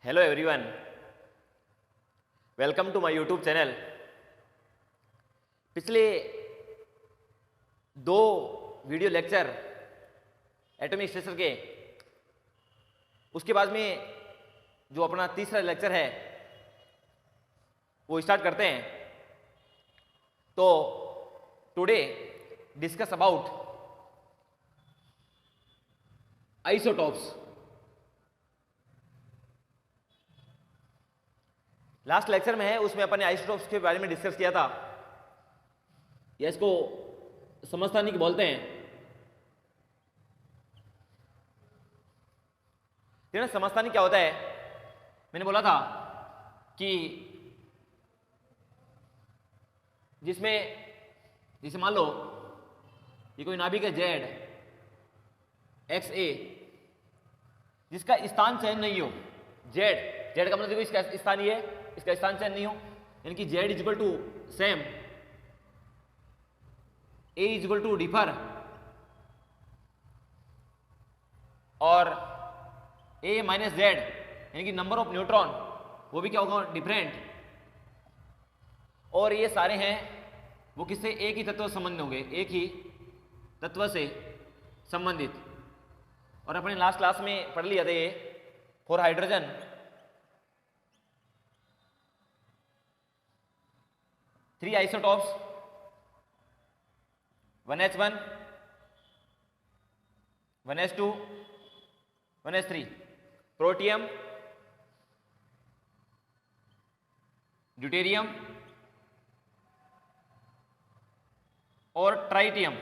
Hello everyone, welcome to my YouTube channel. पिछले दो video lecture atomic structure के, उसके बाद में जो अपना तीसरा लेक्चर है वो स्टार्ट करते हैं। तो today discuss about isotopes. Last lecture में है उसमें अपन ने आइसोटॉप्स के बारे में डिस्कस किया था, या इसको समस्थानिक बोलते हैं। समस्थानिक क्या होता है? मैंने बोला था कि जिसमें जैसे मान लो ये कोई नाभिक है जेड एक्स ए, जिसका स्थान चयन नहीं हो। जेड जेड का मतलब देखो इसका स्थान ये है, इसका स्थान चयन नहीं हो, यानी कि Z is equal to same, A is equal to differ और ए माइनस जेड यानी कि नंबर ऑफ न्यूट्रॉन वो भी क्या होगा, डिफरेंट। और ये सारे हैं वो किससे, एक ही तत्व से संबंधित होंगे, एक ही तत्व से संबंधित। और अपने लास्ट क्लास में पढ़ लिया था ये for hydrogen three isotopes 1s1 1s2 1s3, protium, deuterium और ट्राइटियम।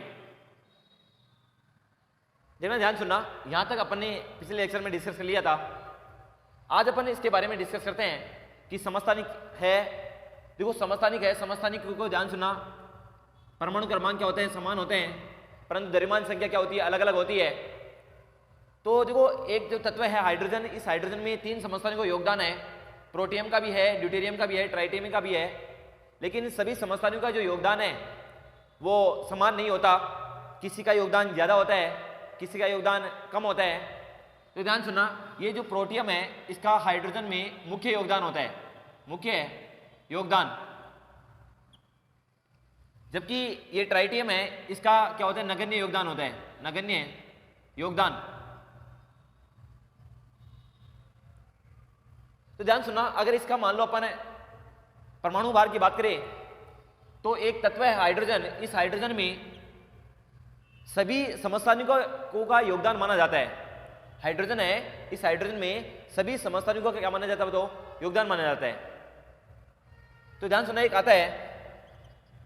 देखना, ध्यान सुनना, यहां तक अपन ने पिछले लेक्चर में डिस्कस कर लिया था। आज अपन इसके बारे में डिस्कस करते हैं कि समस्थानिक है। देखो समस्थानिक है, समस्थानिक को ध्यान सुनना, परमाणु क्रमांक क्या होते हैं, समान होते हैं, परंतु द्रव्यमान संख्या क्या होती है, अलग अलग होती है। तो देखो एक जो तत्व है हाइड्रोजन, इस हाइड्रोजन में तीन समस्थानिकों का योगदान है, प्रोटियम का भी है, ड्यूटेरियम का भी है, ट्राइटियम का भी है। लेकिन इन सभी समस्थानिकों का जो योगदान है वो समान नहीं होता, किसी का योगदान ज्यादा होता है, किसी का योगदान कम होता है। तो ध्यान सुनना, ये जो प्रोटियम है इसका हाइड्रोजन में मुख्य योगदान होता है, मुख्य योगदान, जबकि ये ट्राइटियम है इसका क्या होता है, नगण्य योगदान होता है, नगण्य योगदान। तो ध्यान सुनना, अगर इसका मान लो अपन परमाणु भार की बात करें तो एक तत्व है हाइड्रोजन, इस हाइड्रोजन में सभी समस्थानिकों का योगदान माना जाता है। हाइड्रोजन है, इस हाइड्रोजन में सभी समस्थानिकों का क्या माना जाता है, तो योगदान माना जाता है। तो ध्यान सुनना, एक आता है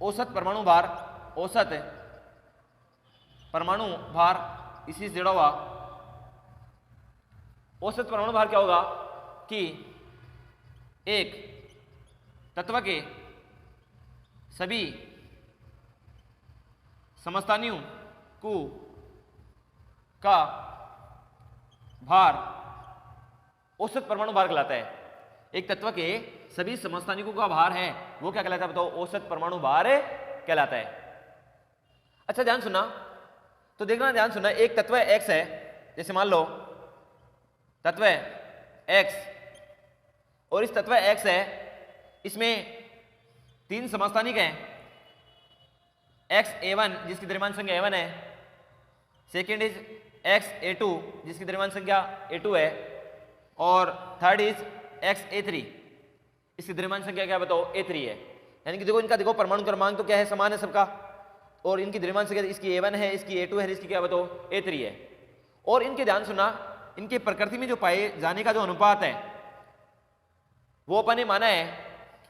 औसत परमाणु भार, औसत परमाणु भार, इसी से जुड़ा हुआ औसत परमाणु भार क्या होगा कि एक तत्व के सभी समस्थानियों को का भार औसत परमाणु भार कहलाता है। एक तत्व के सभी समस्थानिकों का भार है वो क्या कहलाता है, बताओ, औसत परमाणु भार कहलाता है। अच्छा ध्यान सुनना, तो देखना, ध्यान सुनना, एक तत्व एक्स है, जैसे मान लो तत्व एक्स, और इस तत्व एक्स है, इसमें तीन समस्थानिक हैं, XA1 जिसकी द्रव्यमान संख्या A1 है, सेकेंड इज XA2 जिसकी द्रव्यमान संख्या A2 है, और थर्ड इज XA3 इसकी द्रव्यमान संख्या क्या बताओ, A3 है। यानी कि देखो इनका देखो परमाणु क्रमांक तो क्या है, समान है सबका, और इनकी द्रव्यमान संख्या इसकी A1 है, इसकी A2 है, इसकी क्या बताओ, A3 है। और इनके ध्यान सुना, इनके प्रकृति में जो पाए जाने का जो अनुपात है वो अपन ने माना है,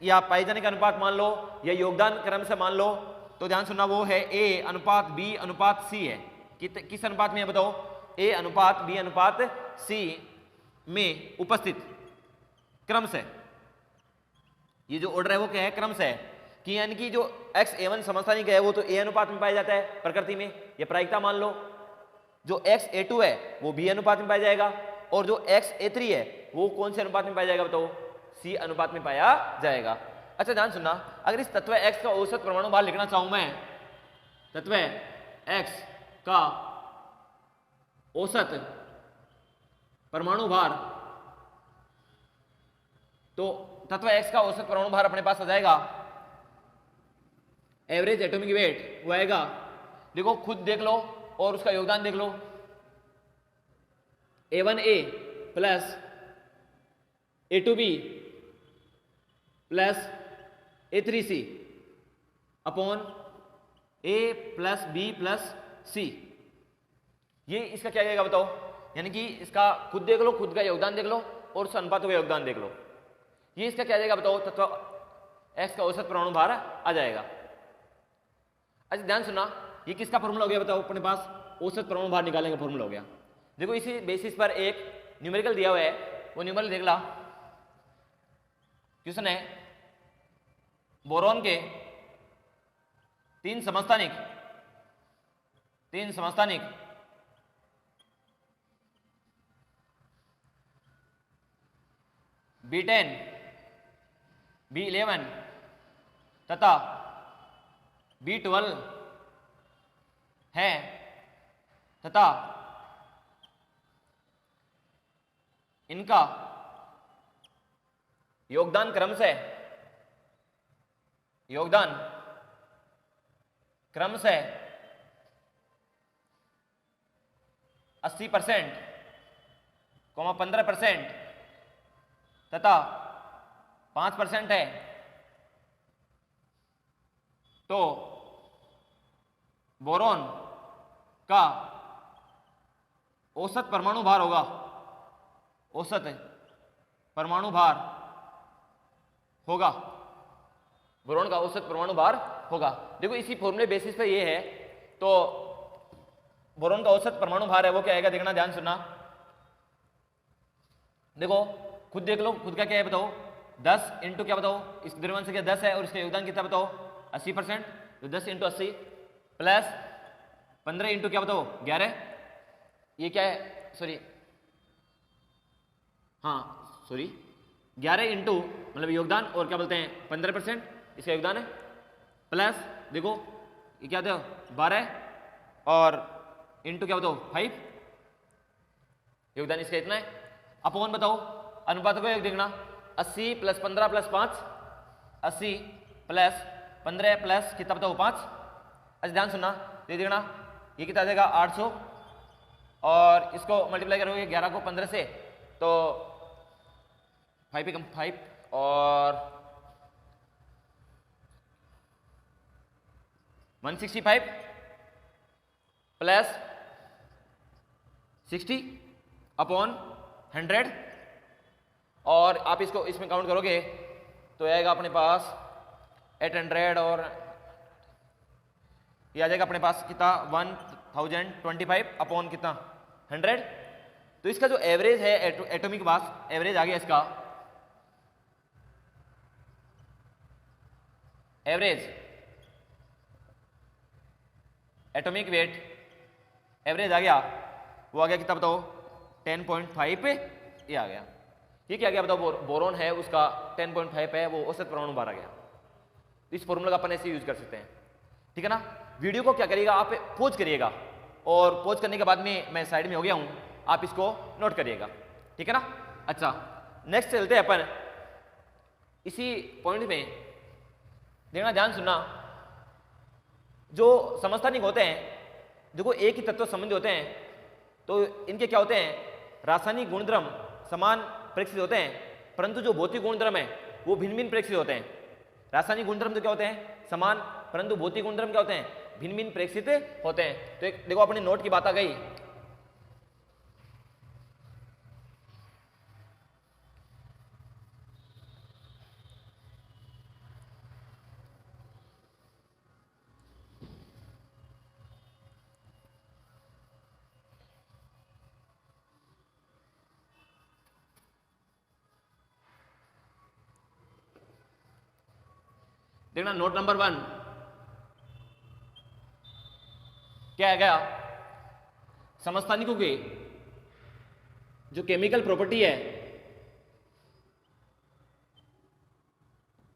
या पाए जाने का अनुपात मान लो या योगदान क्रम से मान लो, तो ध्यान सुनना वो है A अनुपात B अनुपात C है। किस अनुपात में है बताओ, A अनुपात B अनुपात C में उपस्थित क्रम से। ये जो ऑर्डर है वो क्या है, क्रम से है, कि यानी कि जो XA1 समस्थानिक है वो तो A अनुपात में पाया जाता है प्रकृति में, ये प्रायिकता मान लो। जो XA2 है वो B अनुपात में पाया जाएगा, और जो XA3 है वो कौन से अनुपात में पाया जाएगा बताओ, C अनुपात में पाया जाएगा। अच्छा ध्यान सुनना, अगर इस तत्व X का औसत परमाणु भार लिखना चाहूं मैं, तत्व X का औसत परमाणु भार तो तत्व X का औसत परमाणु भार अपने पास आ जाएगा, एवरेज एटॉमिक वेट वो आएगा, देखो खुद देख लो और उसका योगदान देख लो, A1A plus A2B plus A3C upon A plus B plus C, ये इसका क्या जाएगा बताओ, यानी कि इसका खुद देख लो, खुद का योगदान देख लो और उस अनुपातों का योगदान देख लो, ये इसका क्या जाएगा बताओ, तत्व X का औसत परमाणु भार आ जाएगा। अच्छा ध्यान सुनना, ये किसका फॉर्मूला हो गया बताओ, अपने पास औसत परमाणु भार निकालने का फॉर्मूला हो गया। देखो इसी बेसिस पर एक न्यूमेरिकल दिया हुआ है, वो न्यूमेरिकल देख ला। क्वेश्चन है बोरॉन के तीन समस्थानिक B10, B11 तथा B12 है तथा इनका योगदान क्रम से 80%, 15% तथा 5% है, तो बोरॉन का औसत परमाणु भार होगा, औसत परमाणु भार होगा, बोरॉन का औसत परमाणु भार होगा। देखो इसी फॉर्मूले बेसिस पे ये है, तो बोरॉन का औसत परमाणु भार है वो क्या आएगा, देखना ध्यान सुनना। देखो खुद देख लो, खुद का क्या है बताओ, 10 इंटू क्या बताओ, इसकी द्रव्यमान संख्या 10 है और इसका योगदान कितना बताओ 80%, तो 10 इंटू 80 प्लस 15 इंटू क्या बताओ 11, ये क्या है, सॉरी 11 इंटू मतलब योगदान और क्या बोलते हैं 15% इसका योगदान है, प्लस देखो ये क्या था 12 और इंटू क्या बताओ 5, योगदान इसका इतना है, अपॉन बताओ अनुपात को एक देखना, 80 प्लस 15 प्लस 5, 80 प्लस 15 प्लस कितना बताओ 5। अच्छा ध्यान सुनना, ये देखना ये कितना आ जाएगा 800 और इसको मल्टीप्लाई करोगे 11 को 15 से तो 5 पे कम 5 और 165 प्लस 60 अपॉन 100 और आप इसको इसमें काउंट करोगे तो आएगा अपने पास 800 और ये आ जाएगा अपने पास कितना 1025 अपॉन कितना 100। तो इसका जो एवरेज है एटॉमिक मास एवरेज आ गया, इसका एवरेज एटॉमिक वेट एवरेज आ गया, वो आ गया कितना बताओ 10.5 पे, ये आ गया। ये क्या गया बताओ, बोरॉन है उसका 10.5 है, वो औसत परमाणु भार आ गया। इस फॉर्मूला का अपन ऐसे यूज कर सकते हैं, ठीक है ना। वीडियो को क्या करिएगा आप पॉज करिएगा और पॉज करने के बाद में मैं साइड में हो गया हूं, आप इसको नोट करिएगा, ठीक है ना। अच्छा नेक्स्ट चलते हैं अपन इसी पॉइंट में, देखना ध्यान सुनना। जो समस्थानिक होते हैं, देखो एक ही तत्व संबंधी होते हैं तो इनके क्या होते हैं, रासायनिक गुणधर्म समान प्रेक्षित होते हैं, परंतु जो भौतिक गुणधर्म है वो भिन्न भिन्न प्रेक्षित होते हैं। रासायनिक गुणधर्म तो क्या होते हैं समान, परंतु भौतिक गुणधर्म क्या होते हैं भिन्न भिन्न प्रेक्षित होते हैं। तो एक देखो अपनी नोट की बात आ गई, देखना नोट नंबर 1 क्या है गया, समस्थानिकों की जो केमिकल प्रॉपर्टी है,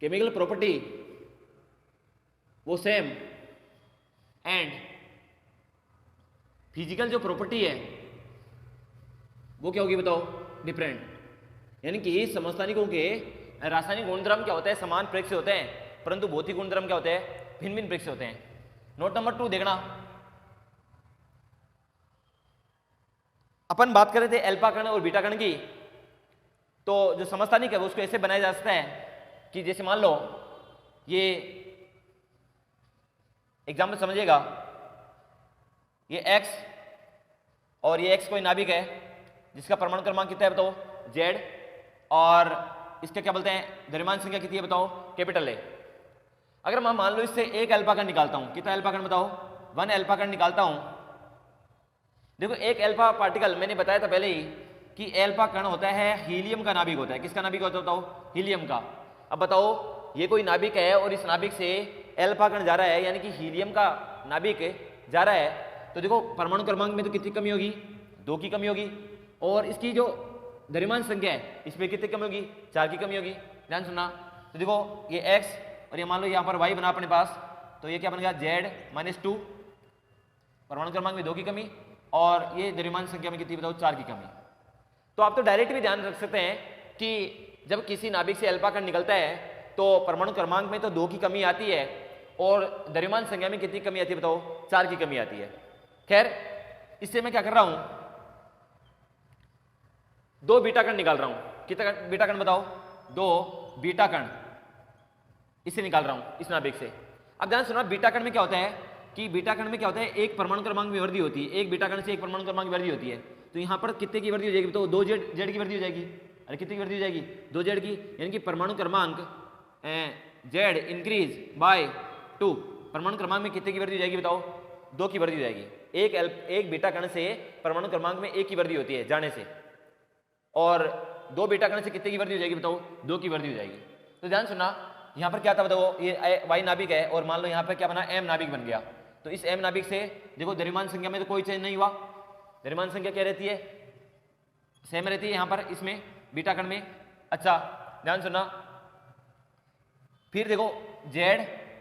केमिकल प्रॉपर्टी वो सेम एंड फिजिकल जो प्रॉपर्टी है वो क्या होगी बताओ डिफरेंट। यानी कि समस्थानिकों के रासायनिक गुणधर्म क्या होते हैं, समान प्रयोग से होते हैं, परंतु भौतिक गुणधर्म क्या होते हैं, भिन्न भिन्न प्रयोग से होते हैं। नोट नंबर 2 देखना, अपन बात कर रहे थे अल्फा कण और बीटा कण की, तो जो समस्थानिक है वो उसको ऐसे बनाया जा सकता है कि जैसे मान लो ये एग्जाम्पल समझिएगा, ये x और ये x कोई नाभिक है जिसका परमाणु क्रमांक कितना है बताओ, Z, और इसका क्या बोलते हैं, द्रव्यमान संख्या कितनी है बताओ, कैपिटल A। अगर मैं मान लो इससे एक अल्फा कण निकालता हूं, कितना अल्फा कण बताओ, 1 अल्फा कण निकालता हूं। देखो एक अल्फा पार्टिकल, मैंने बताया था पहले ही कि अल्फा कण होता है हीलियम का नाभिक होता है। किसका नाभिक होता है बताओ, हीलियम का। अब बताओ ये कोई नाभिक है और इस नाभिक से अल्फा कण जा रहा है, यानी कि हीलियम का नाभिक जा रहा है, तो देखो परमाणु क्रमांक में तो कितनी कमी होगी, 2 की कमी होगी, और इसकी जो द्रव्यमान संख्या है इसमें कितनी कमी होगी, 4 की कमी होगी। ध्यान सुनना, तो देखो ये x और ये मान लो यहाँ पर y बना अपने पास, तो ये क्या बन गया Z - 2, परमाणु क्रमांक में 2 की कमी, और ये द्रव्यमान संख्या में कितनी बताओ, 4 की कमी। तो आप तो डायरेक्ट भी ध्यान रख सकते हैं कि जब किसी नाभिक से अल्फा कण निकलता है तो परमाणु क्रमांक में तो 2 की कमी आती है और द्रव्यमान संख्या में कितनी कमी आती है बताओ, 4 की कमी आती है। खैर इससे मैं क्या कर रहा हूं, 2 बीटा कण निकाल रहा हूं। कितना बीटा कण बताओ, 2 बीटा कण इससे निकाल रहा हूं, इस नाभिक से। अब ध्यान सुना, बीटा कण में क्या होता है कि बीटा कण में क्या होता है, एक परमाणु क्रमांक में वृद्धि होती है, एक बीटा कण से एक परमाणु क्रमांक में वृद्धि होती है। तो यहाँ पर कितने की वृद्धि हो जाएगी तो 2 जेड की वृद्धि हो जाएगी। अरे कितनी की वृद्धि हो जाएगी, 2 जेड की, यानी कि परमाणु क्रमांक जेड इंक्रीज बाय 2, परमाणु क्रमांक में कितने की वृद्धि हो जाएगी बताओ, 2 की वृद्धि हो जाएगी। एक बीटा कण से परमाणु क्रमांक में 1 की वृद्धि होती है जाने से, और 2 बीटा कण से कितने की वृद्धि हो जाएगी बताओ, 2 की वृद्धि हो जाएगी। तो ध्यान सुनना, यहाँ पर क्या था बताओ, ये वाई नाभिक है और मान लो यहाँ पर क्या बना, एम नाभिक बन गया। तो इस एम नाभिक से देखो द्रव्यमान संख्या में तो कोई चेंज नहीं हुआ, द्रव्यमान संख्या क्या रहती है, सेम रहती है यहाँ पर इसमें बीटा कण में। अच्छा ध्यान सुनना, फिर देखो Z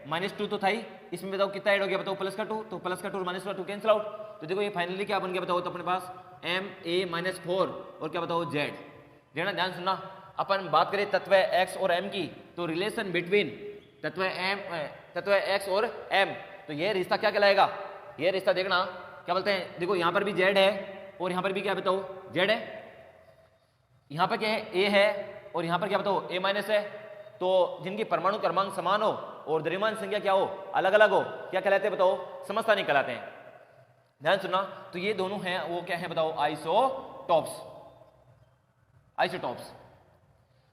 - 2 तो था ही, इसमें बताओ कितना ऐड हो गया बताओ, प्लस का 2, तो प्लस का 2 माइनस का 2 कैंसिल आउट। तो देखो ये फाइनली क्या बन गया बताओ, तो अपने पास Ma - 4 और क्या बताओ Z। ध्यान सुनना, अपन बात करें तत्व x और m की, तो रिलेशन बिटवीन तत्व x और m, तो ये रिश्ता क्या कहलाएगा, ये रिश्ता देखना क्या बोलते हैं। देखो यहाँ पर भी Z है और यहाँ पर भी क्या बताओ Z है, यहाँ पर क्या है A है और यहाँ पर क्या बताओ A- है। तो जिनकी परमाणु क्रमांक समान हो और द्रव्यमान संख्या क्या हो, अलग अलग हो, क्या कहलाते हैं बताओ, समस्थानिक कहलाते हैं। ध्यान सुनना, तो ये दोनों हैं वो क्या है बताओ, आइसोटॉप्स।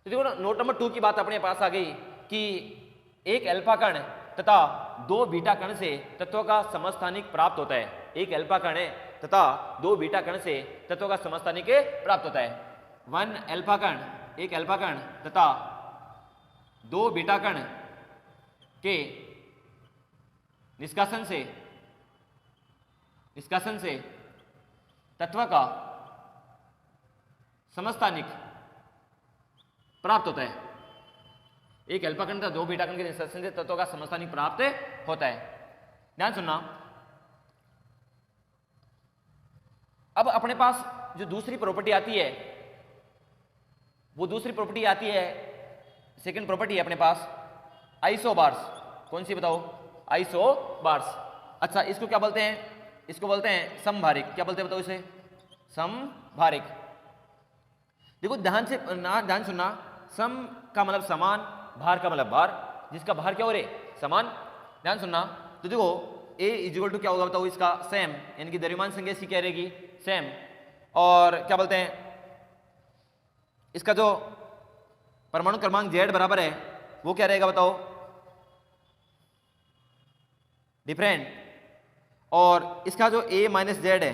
तो देखो ना, नोट नंबर 2 की बात अपने पास आ गई कि एक अल्फा कण तथा 2 बीटा कण से तत्व का समस्थानिक प्राप्त होता है। एक अल्फा कण तथा 2 बीटा कण से तत्व का समस्थानिक प्राप्त होता है। एक अल्फा कण तथा 2 बीटा कण के निष्कासन से तत्व का समस्थानिक प्राप्त होता है। एक अल्फा कण तथा 2 बीटा कण के निष्कासन से तत्व का समस्थानिक प्राप्त होता है। ध्यान सुनना, अब अपने पास जो दूसरी प्रॉपर्टी आती है, वो दूसरी प्रॉपर्टी आती है, सेकंड प्रॉपर्टी है अपने पास आइसोबार्स। कौन सी बताओ, आइसोबार्स। अच्छा इसको क्या बोलते हैं, इसको बोलते हैं समभारिक। क्या बोलते हैं बताओ इसे, समभारिक। देखो ध्यान सुनना, सम का मतलब समान, भार का मतलब भार, जिसका भार क्या हो रहे समान। ध्यान सुनना, तो देखो A = क्या होगा बताओ, इसका सेम, यानी कि द्रव्यमान संख्या सी क्या रहेगी सेम, और क्या बोलते हैं इसका जो परमाणु क्रमांक Z बराबर है वो क्या रहेगा बताओ, डिफरेंट, और इसका जो A - Z है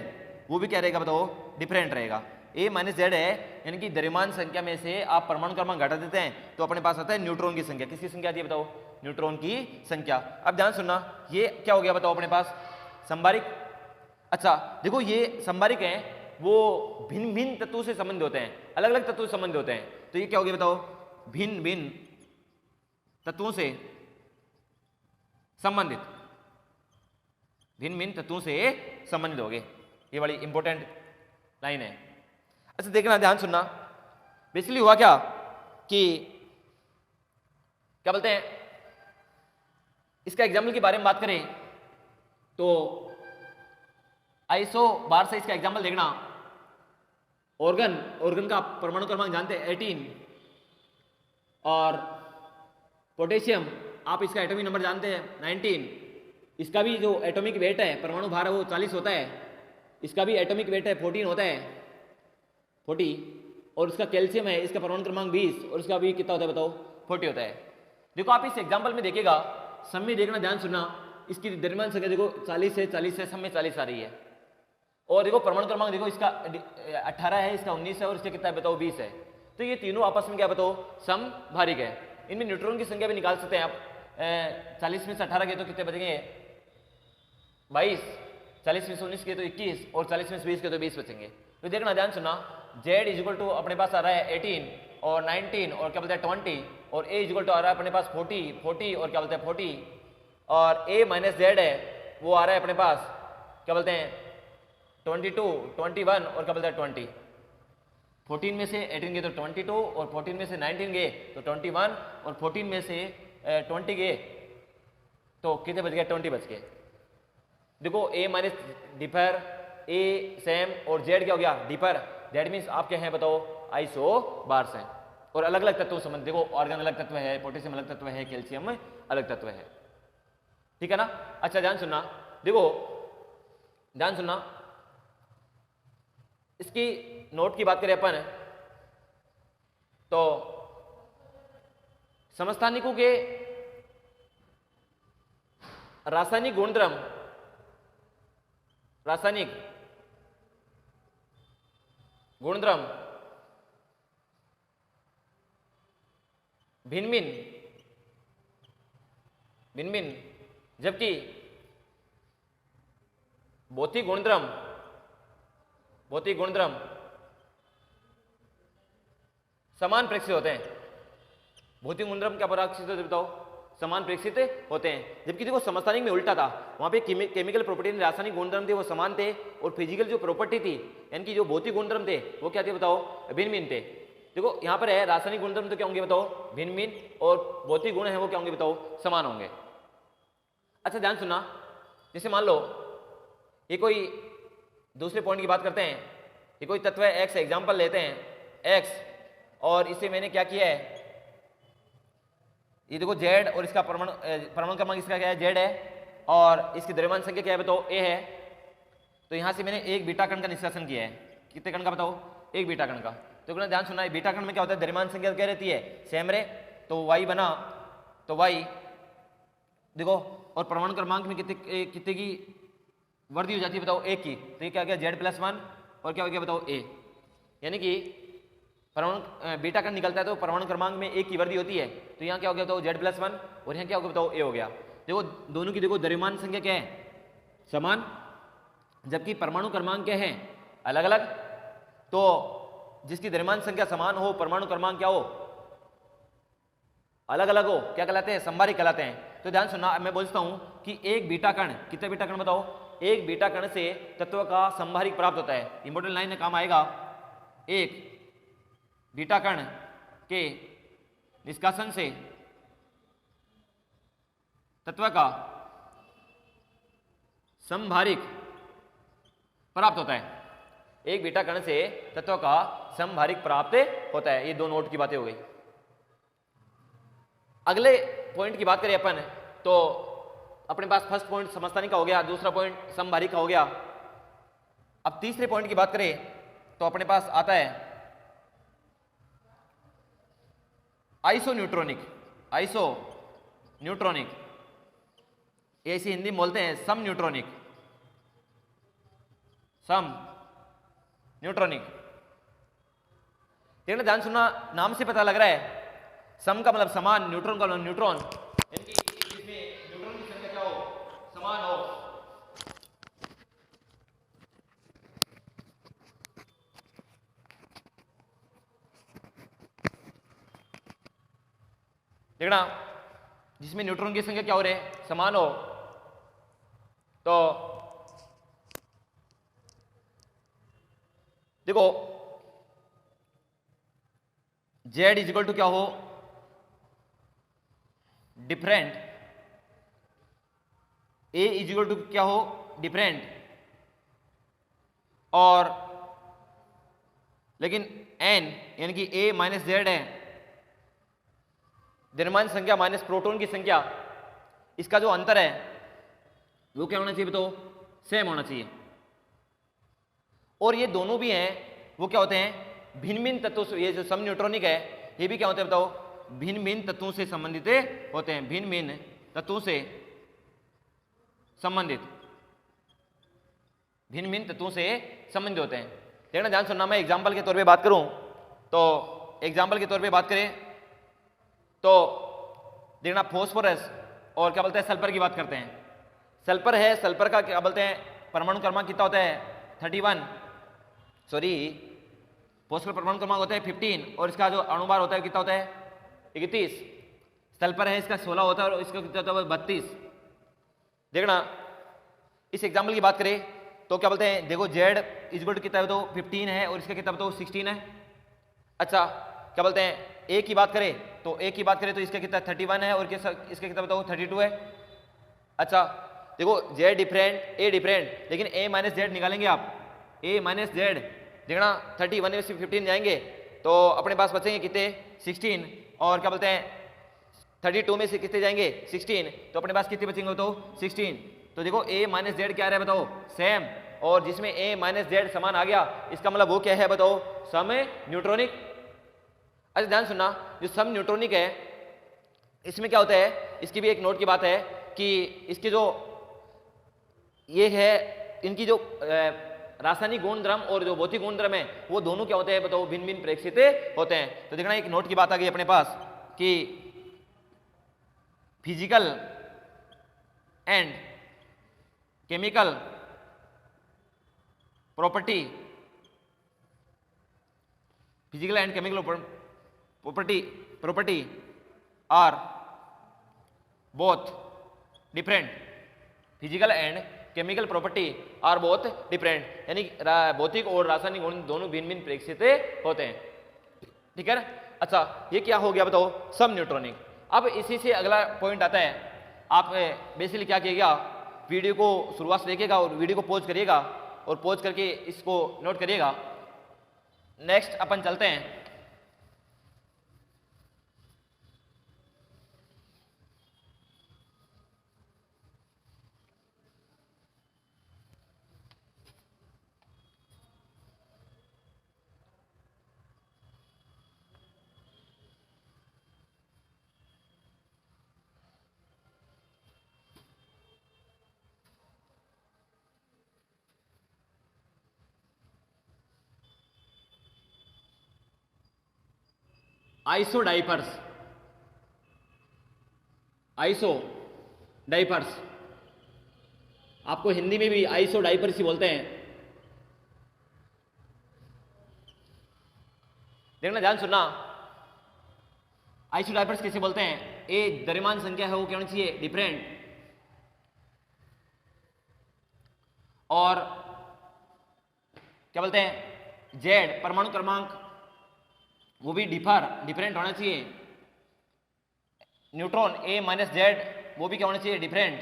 वो भी क्या रहेगा बताओ, डिफरेंट रहेगा। A - Z है, यानी कि द्रव्यमान संख्या में से आप परमाणु क्रमांक घटा देते हैं तो अपने पास आता है न्यूट्रॉन की संख्या। किसकी संख्या आती है बताओ, न्यूट्रॉन की संख्या। अब ध्यान सुनना, ये क्या हो गया बताओ अपने पास, संभारिक। अच्छा देखो ये संभारिक हैं, वो भिन्न भिन्न तत्वों से संबंधित होते हैं, अलग अलग तत्वों से संबंधित होते हैं। तो ये क्या हो गया बताओ, भिन्न भिन्न तत्वों से संबंधित, भिन्न भिन्न तत्वों से संबंधित हो गए। ये बड़ी इंपॉर्टेंट लाइन है। अच्छा देखना, ध्यान सुनना, बेसिकली हुआ क्या कि क्या बोलते हैं, इसका एग्जाम्पल के बारे में बात करें तो आइसो बार से इसका एग्जाम्पल देखना। ऑर्गन का परमाणु क्रमांक जानते हैं 18, और पोटेशियम आप इसका एटॉमिक नंबर जानते हैं 19। इसका भी जो एटॉमिक वेट है, परमाणु भार है, वो 40 होता है। इसका भी एटॉमिक वेट है 14 होता है, 40। और इसका कैल्शियम है, इसका परमाणु क्रमांक 20, और इसका भी कितना होता है बताओ, 40 होता है। देखो आप इस एग्जाम्पल में देखिएगा, सब में देखना, ध्यान सुनना, इसकी द्रव्यमान संख्या देखो 40 है, सब में 40 आ रही है। और देखो परमाणु क्रमांक देखो, इसका 18 है, इसका 19 है, और इसका कितना है बताओ 20 है। तो ये तीनों आपस में क्या बताओ, समभारिक है। इनमें न्यूट्रॉन की संख्या भी निकाल सकते हैं आप। 40 में से 18 गए तो कितने बचेंगे 22, 40 में से 19 के तो 21, और 40 में से 20 के तो 20 बचेंगे। तो देखना, ध्यान सुनना, Z इजिकल टू अपने पास आ रहा है 18 और 19 और क्या बोलते हैं 20, और A इजिकल टू आ रहा है अपने पास 40 और क्या बोलते हैं 40, और A माइनस Z है वो आ रहा है अपने पास क्या बोलते हैं 22, 21 और क्या बोलते हैं 20। 14 में से 18 गए तो 22, और 14 में से 19 गए तो 21, और 14 में से 20 गए तो कितने बच गए 20 बच गए। देखो A minus differ, A same, और Z क्या हो गया डिफर। दैट मीन्स आप क्या है बताओ, आइसो बार्स हैं। और अलग अलग तत्वों संबंध, देखो ऑर्गन अलग तत्व है, पोटेशियम अलग तत्व है, कैल्शियम अलग तत्व है, ठीक है ना। अच्छा ध्यान सुनना, देखो ध्यान सुनना, इसकी नोट की बात करें अपन तो समस्थानिकों के रासायनिक गुणधर्म, रासायनिक गुणधर्म भिन्न भिन्न, जबकि भौतिक गुणधर्म समान प्रेक्षित होते हैं। भौतिक गुणधर्म क्या प्रेक्षित होते बताओ, समान प्रेक्षित होते हैं। जबकि देखो समस्थानिक में उल्टा था, वहां पे केमिकल प्रॉपर्टी, रासायनिक गुणधर्म थे वो समान थे, और फिजिकल जो प्रॉपर्टी थी यानी कि जो भौतिक गुणधर्म थे वो क्या थे बताओ, भिन्न भिन्न थे। देखो यहाँ पर है रासायनिक गुणधर्म तो क्या होंगे बताओ, भिन्न भिन्न, और भौतिक गुण है वो क्या होंगे बताओ, समान होंगे। अच्छा ध्यान सुनना, जैसे मान लो ये कोई दूसरे पॉइंट की बात करते हैं, ये कोई तत्व है एक्स, एग्जाम्पल लेते हैं एक्स, और इसे मैंने क्या किया है, ये देखो जेड, और इसका परमाणु क्रमांक इसका क्या है जेड है, और इसकी द्रव्यमान संख्या क्या है बताओ ए है। तो यहां से मैंने एक बीटा कण का निष्कासन किया है। कितने कण का बताओ, एक बीटा कण का। तो ध्यान सुनना है, बीटा कण में क्या होता है, द्रव्यमान संख्या क्या रहती है सेम रे, तो वाई बना, तो वाई देखो, और परमाणु क्रमांक में कितने की वृद्धि हो जाती है बताओ एक की। तो ये क्या गया Z+1, और क्या हो गया बताओ ए, यानी कि परमाणु बीटा कण निकलता है तो परमाणु क्रमांक में एक की वृद्धि होती है। तो यहाँ क्या हो गया बताओ Z+1, और यहाँ क्या हो गया बताओ ए हो गया। देखो दोनों की देखो द्रव्यमान संख्या क्या है समान, जबकि परमाणु क्रमांक क्या है अलग अलग। तो जिसकी द्रव्यमान संख्या समान हो, परमाणु क्रमांक क्या हो अलग अलग हो, क्या कहलाते हैं, संभारिक कहलाते हैं। तो ध्यान सुनना, मैं बोलता हूं कि एक बीटा कण, कितने बीटा कण बताओ, एक बीटा कण से तत्व का संभारिक प्राप्त होता है। इंपॉर्टेंट लाइन में काम आएगा, एक बीटा कण के निष्कासन से तत्व का संभारिक प्राप्त होता है। एक बीटा कण से तत्व का संभारिक प्राप्त होता है। ये दो नोट की बातें हो गई। अगले पॉइंट की बात करें अपन, तो अपने पास फर्स्ट पॉइंट समस्थानिक का हो गया, दूसरा पॉइंट समभारिक का हो गया। अब तीसरे पॉइंट की बात करें तो अपने पास आता है आइसोन्यूट्रॉनिक। आइसोन्यूट्रॉनिक ऐसी हिंदी में बोलते हैं सम न्यूट्रॉनिक, सम न्यूट्रॉनिक। देखना ध्यान सुनना, नाम से पता लग रहा है सम का मतलब समान, न्यूट्रॉन का मतलब न्यूट्रॉन, यानी कि इसमें न्यूट्रॉन की संख्या क्या हो समान हो। देखना जिसमें न्यूट्रॉन की संख्या क्या हो रही है समान हो, तो देखो Z इजिकल टू क्या हो different, A is equal to क्या हो, डिफरेंट, और लेकिन एन यानी कि ए माइनस जेड है, द्रव्यमान संख्या माइनस प्रोटॉन की संख्या, इसका जो अंतर है वो क्या होना चाहिए, बताओ, सेम होना चाहिए। और ये दोनों भी हैं वो क्या होते हैं, भिन्न भिन्न तत्वों से, ये जो सम न्यूट्रॉनिक है ये भी क्या होते हैं बताओ, भिन्न भिन्न तत्वों से संबंधित होते हैं, भिन्न भिन्न तत्वों से संबंधित, भिन्न भिन्न तत्वों से संबंधित होते हैं। देखना ध्यान सुनना, मैं एग्जाम्पल के तौर पे बात करूं तो एग्जाम्पल के तौर पे बात करें तो देखना फॉस्फोरस और क्या बोलते हैं सल्फर की बात करते हैं। सल्फर है, सल्फर का क्या बोलते हैं परमाणु क्रमांक कितना होता है 31, सॉरी फॉस्फोरस परमाणु क्रमांक होता है 15 और इसका जो अणुभार होता है कितना होता है 31। सल्फर है इसका 16 होता है और इसका कितना होता है 32। देखना इस एग्जाम्पल की बात करें तो क्या बोलते हैं, देखो जेड इजगुल कितना है तो 15 है और इसका कितना बताओ 16 है। अच्छा क्या बोलते हैं ए की बात करें तो ए की बात करें तो इसका कितना 31 है और इसका कितना बताओ 32 है। अच्छा देखो जेड डिफरेंट ए डिफरेंट, लेकिन ए माइनस जेड निकालेंगे आप, ए माइनस जेड, देखना 31 में से 15 जाएंगे तो अपने पास बचेंगे कितने 16, और क्या बोलते हैं 32 में से कितने जाएंगे 16, तो अपने पास कितने बचेंगे तो 16। तो देखो a माइनस जेड क्या है बताओ सेम, और जिसमें a माइनस जेड समान आ गया इसका मतलब वो क्या है बताओ सम न्यूट्रॉनिक। अच्छा ध्यान सुनना, जो सम न्यूट्रॉनिक है इसमें क्या होता है, इसकी भी एक नोट की बात है कि इसके जो ये है इनकी जो रासायनिक गुण द्रव्य और जो भौतिक गुण द्रव्य है वो दोनों क्या होते हैं बताओ भिन्न भिन्न प्रेक्षित होते हैं। तो देखना एक नोट की बात आ गई अपने पास कि physical and chemical property, physical and chemical property are both different, physical and chemical property are both different, यानी भौतिक और रासायनिक गुण दोनों भिन्न भिन्न प्रेक्षित होते हैं। ठीक है ना। अच्छा ये क्या हो गया बताओ सम न्यूट्रॉनिक। अब इसी से अगला पॉइंट आता है, आप बेसिकली क्या कीजिएगा वीडियो को शुरुआत से देखिएगा और वीडियो को पॉज करिएगा और पॉज करके इसको नोट करिएगा। नेक्स्ट अपन चलते हैं आइसो डाइपर्स। आइसो डाइपर्स आपको हिंदी में भी आइसो डाइपर्स ही बोलते हैं। देखना ध्यान सुनना, आइसो डाइपर्स कैसे बोलते हैं, ए द्रव्यमान संख्या है वो क्या होनी चाहिए डिफरेंट, और क्या बोलते हैं जेड परमाणु क्रमांक वो भी डिफरेंट होना चाहिए। न्यूट्रॉन ए माइनस जेड वो भी क्या होना चाहिए डिफरेंट,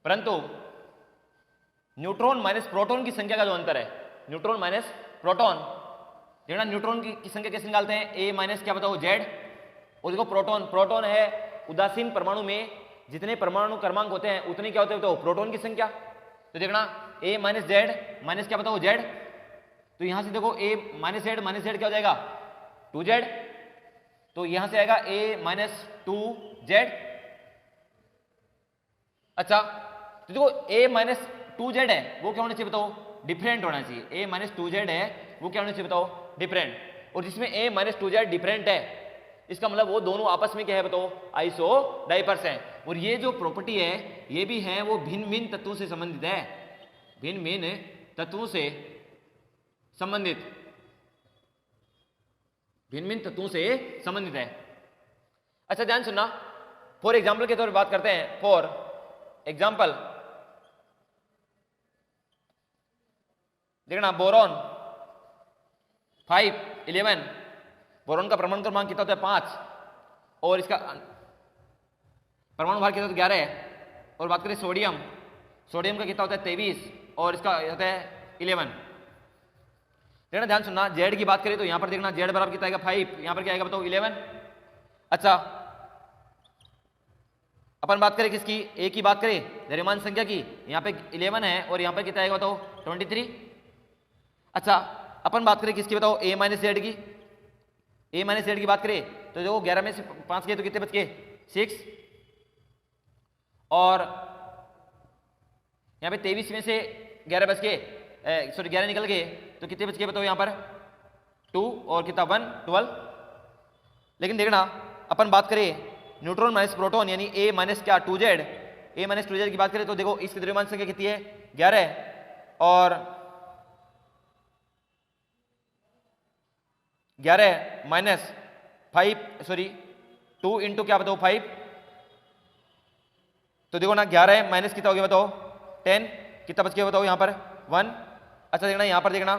परंतु न्यूट्रॉन माइनस प्रोटॉन की संख्या का जो अंतर है, न्यूट्रॉन माइनस प्रोटॉन, देखना न्यूट्रॉन की संख्या कैसे निकालते हैं ए माइनस क्या बताओ जेड, और देखो प्रोटॉन है उदासीन परमाणु में जितने परमाणु क्रमांक होते हैं उतने क्या होते हैं तो प्रोटॉन की संख्या। तो देखना ए माइनस जेड माइनस क्या बताओ जेड, तो यहां से देखो ए माइनस जेड क्या हो जाएगा 2z, तो यहां से आएगा ए माइनस 2z। अच्छा तो देखो ए माइनस 2z है वो क्या होना चाहिए बताओ डिफरेंट होना चाहिए, ए माइनस 2z है वो क्या होना चाहिए बताओ डिफरेंट, और जिसमें ए माइनस 2z डिफरेंट है इसका मतलब वो दोनों आपस में क्या है बताओ आइसो डाइपर्स हैं। और ये जो प्रॉपर्टी है ये भी है वो भिन्न भिन्न तत्वों से संबंधित है, भिन्न भिन्न तत्वों से संबंधित, भिन्न भिन्न तत्वों से संबंधित है। अच्छा ध्यान सुनना, फॉर एग्जाम्पल के तौर पर बात करते हैं, फॉर एग्जाम्पल देखना बोरॉन 511, बोरॉन का परमाणु क्रमांक कितना होता है 5, और इसका परमाणु भार कितना तो 11 है। और बात करें सोडियम, सोडियम का कितना होता है 23 और इसका होता है 11। देखना ध्यान सुनना, जेड की बात करें तो यहां पर देखना जेड बराबर कितना आएगा 5, यहां पर क्या आएगा बताओ 11। अच्छा अपन बात करें किसकी, ए की बात करें द्रव्यमान संख्या की, यहाँ पे 11 है और यहाँ पे कितना आएगा बताओ 23। अच्छा अपन बात करें किसकी बताओ ए माइनस जेड की, ए माइनस जेड की बात करें तो जो 11 में से 5 गए तो कितने बच गए 6 और यहाँ पे 23 में से 11 बच गए, सॉरी 11 निकल गए तो कितने बच गए बताओ यहाँ पर 2 और कितना 1 12। लेकिन देखना अपन बात करें न्यूट्रॉन माइनस प्रोटॉन यानी ए माइनस क्या 2z, ए माइनस 2z की बात करें तो देखो इसकी द्रव्यमान संख्या कितनी है 11 और 11 माइनस 5 सॉरी 2 इंटू क्या बताओ 5, तो देखो ना 11 माइनस कितना हो गया बताओ 10, कितना बच गया बताओ यहाँ पर 1। अच्छा देखना यहाँ पर देखना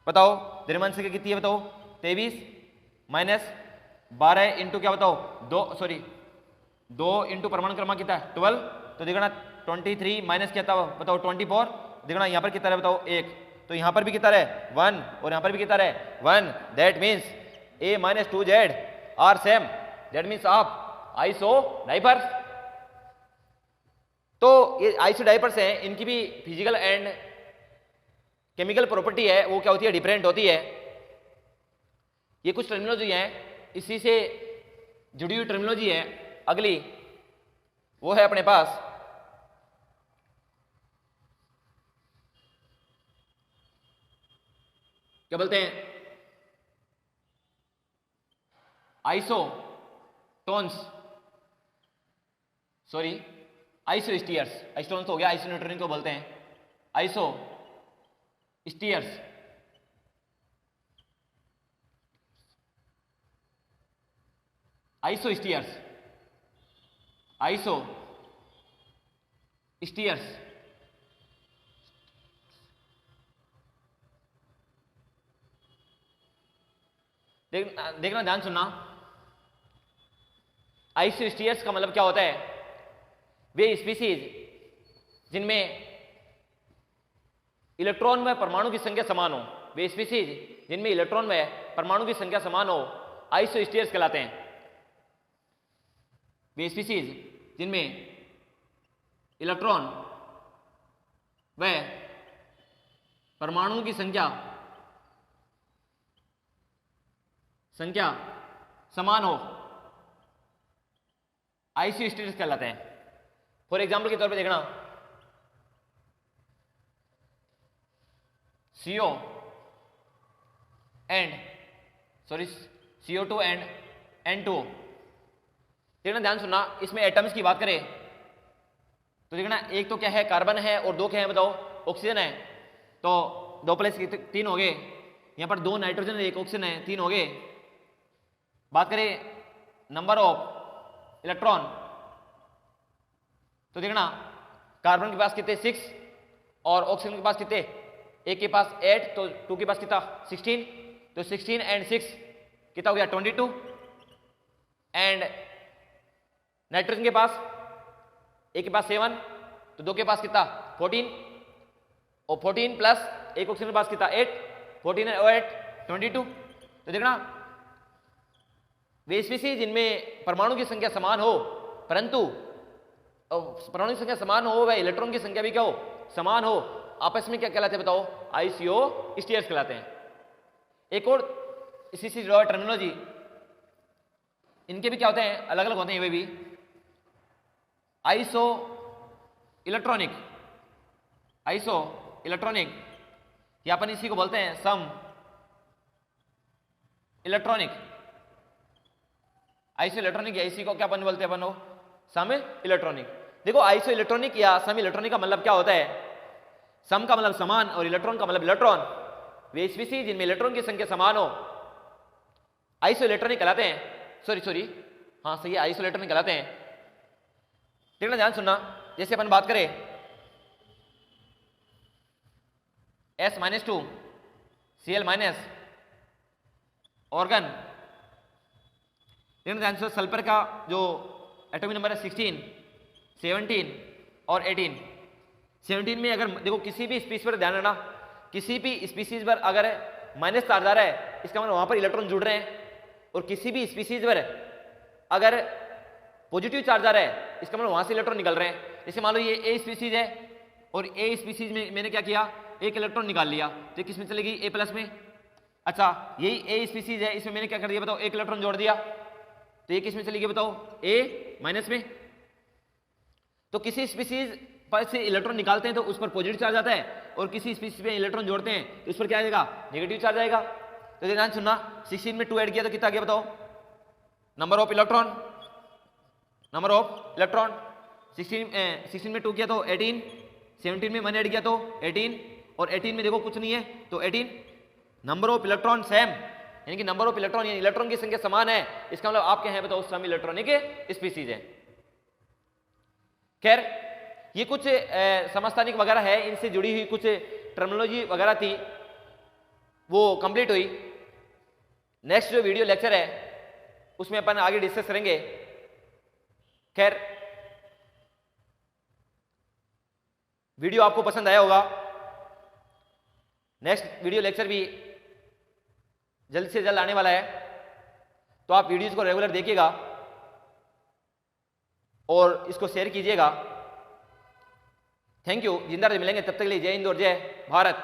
बताओ द्रव्यमान संख्या कितनी है बताओ 23 माइनस 12 इंटू क्या बताओ 2 इंटू परमाणु क्रमांक कितना है 12, तो देखना 23 माइनस क्या था बताओ 24, देखना यहाँ पर कितना है बताओ 1, तो यहाँ पर भी कितना है 1 और यहाँ पर भी कितना है 1, that means A minus 2z are same, that means आप आइसो डाइपर्स। तो ये आइसो डाइपर्स हैं, इनकी भी फिजिकल एंड केमिकल प्रॉपर्टी है वो क्या होती है डिफरेंट होती है। ये कुछ टर्मिनोलॉजी है, इसी से जुड़ी हुई टर्मिनोलॉजी है अगली, वो है अपने पास क्या बोलते हैं isotones, sorry iso stairs, isotones हो गया, आइसो न्यूट्रॉन को बोलते हैं iso stairs. Iso stairs, iso stairs देखना ध्यान सुनना, आइसो स्टीयर्स का मतलब क्या होता है, वे स्पीसीज जिनमें इलेक्ट्रॉन में परमाणु की संख्या समान हो, वे स्पीसीज जिनमें इलेक्ट्रॉन में परमाणु की संख्या समान हो आइसो स्टीयर्स कहलाते हैं। वे स्पीसीज जिनमें इलेक्ट्रॉन व परमाणुओं की संख्या समान हो आइसो स्टीयर्स कहलाते हैं। फॉर एग्जाम्पल के तौर पे देखना CO2 एंड N2, देखना ध्यान सुनना, इसमें एटम्स की बात करें तो देखना एक तो क्या है कार्बन है और 2 क्या है बताओ ऑक्सीजन है, तो 2 प्लस 3 हो गए, यहां पर 2 नाइट्रोजन है 1 ऑक्सीजन है 3 हो गए। बात करें नंबर ऑफ इलेक्ट्रॉन तो देखना कार्बन के पास कितने 6 और ऑक्सीजन के पास कितने, एक के पास 8 तो 2 के पास कितना 16, तो 16 एंड 6 कितना हो गया 22 एंड नाइट्रोजन के पास एक के पास 7 तो 2 के पास कितना 14 और 14 प्लस एक ऑक्सीजन के पास कितना 8, 14 और 8 22। तो देखना वे स्पीसीज जिनमें परमाणु की संख्या समान हो परंतु परमाणु की संख्या समान हो वह इलेक्ट्रॉन की संख्या भी क्या हो समान हो, आपस में क्या कहलाते हैं बताओ आइसो स्टीयर्स कहलाते हैं। एक और इसी से जुड़ा टर्मिनोलॉजी, इनके भी क्या होते हैं अलग अलग होते हैं, वे भी आइसो इलेक्ट्रॉनिक, या अपन इसी को बोलते हैं सम इलेक्ट्रॉनिक, आइसो इलेक्ट्रॉनिक या इसी को क्या अपन बोलते हैं अपन सम इलेक्ट्रॉनिक। देखो आइसो इलेक्ट्रॉनिक या सम इलेक्ट्रॉनिक का मतलब क्या होता है, सम का मतलब समान और इलेक्ट्रॉन का मतलब इलेक्ट्रॉन, वे स्पीसीज जिनमें इलेक्ट्रॉन की संख्या समान हो आइसो इलेक्ट्रॉनिक कहलाते हैं। सॉरी हाँ सही है, आइसो इलेक्ट्रॉनिक कहलाते हैं। देखना ध्यान सुनना, जैसे अपन बात करें S-2 Cl- ऑर्गन, लेकिन ध्यान से सल्फर का जो एटॉमिक नंबर है 16, 17 और 18। 17 में अगर देखो किसी भी स्पीसीज पर ध्यान रखना, किसी भी स्पीसीज पर अगर माइनस चार्ज आ रहा है इसका मतलब वहां पर इलेक्ट्रॉन जुड़ रहे हैं, और किसी भी स्पीसीज पर अगर पॉजिटिव चार्ज आ रहा है इसका मतलब वहां से इलेक्ट्रॉन निकल रहे हैं। जैसे मान लो ये ए स्पीसीज है और ए स्पीसीज में मैंने क्या किया, एक इलेक्ट्रॉन निकाल लिया, तो किस में चलेगी, ए प्लस में। अच्छा यही ए स्पीसीज है, इसमें मैंने क्या कर दिया बताओ, एक इलेक्ट्रॉन जोड़ दिया, तो ये किस में चलेगी बताओ, ए माइनस में। तो किसी स्पीसीज पर से इलेक्ट्रॉन निकालते हैं तो उस पर पॉजिटिव चार्ज आता है, और किसी स्पीसीज में इलेक्ट्रॉन जोड़ते हैं तो उस पर क्या आएगा, नेगेटिव चार्ज आएगा। तो ध्यान सुनना, 16 में 2 ऐड किया तो कितना गया बताओ, number of electron, number of electron 16 में 2 किया तो 18, 17 में 1 ऐड किया तो 18, और 18 में देखो कुछ नहीं है तो 18। नंबर ऑफ इलेक्ट्रॉन सेम, यानी कि नंबर ऑफ इलेक्ट्रॉन यानी इलेक्ट्रॉन की संख्या समान है, इसका मतलब आप क्या है बताओ, सम इलेक्ट्रॉनिक स्पीसीज है। खैर ये कुछ समस्थानिक वगैरह है, इनसे जुड़ी हुई कुछ टर्मिनोलॉजी वगैरह थी, वो कंप्लीट हुई। नेक्स्ट जो वीडियो लेक्चर है उसमें अपन आगे डिस्कस करेंगे। खैर वीडियो आपको पसंद आया होगा, नेक्स्ट वीडियो लेक्चर भी जल्द से जल्द आने वाला है, तो आप वीडियोज को रेगुलर देखिएगा और इसको शेयर कीजिएगा। थैंक यू, जिंदा रहे, मिलेंगे तब तक के लिए। जय हिंद और जय भारत।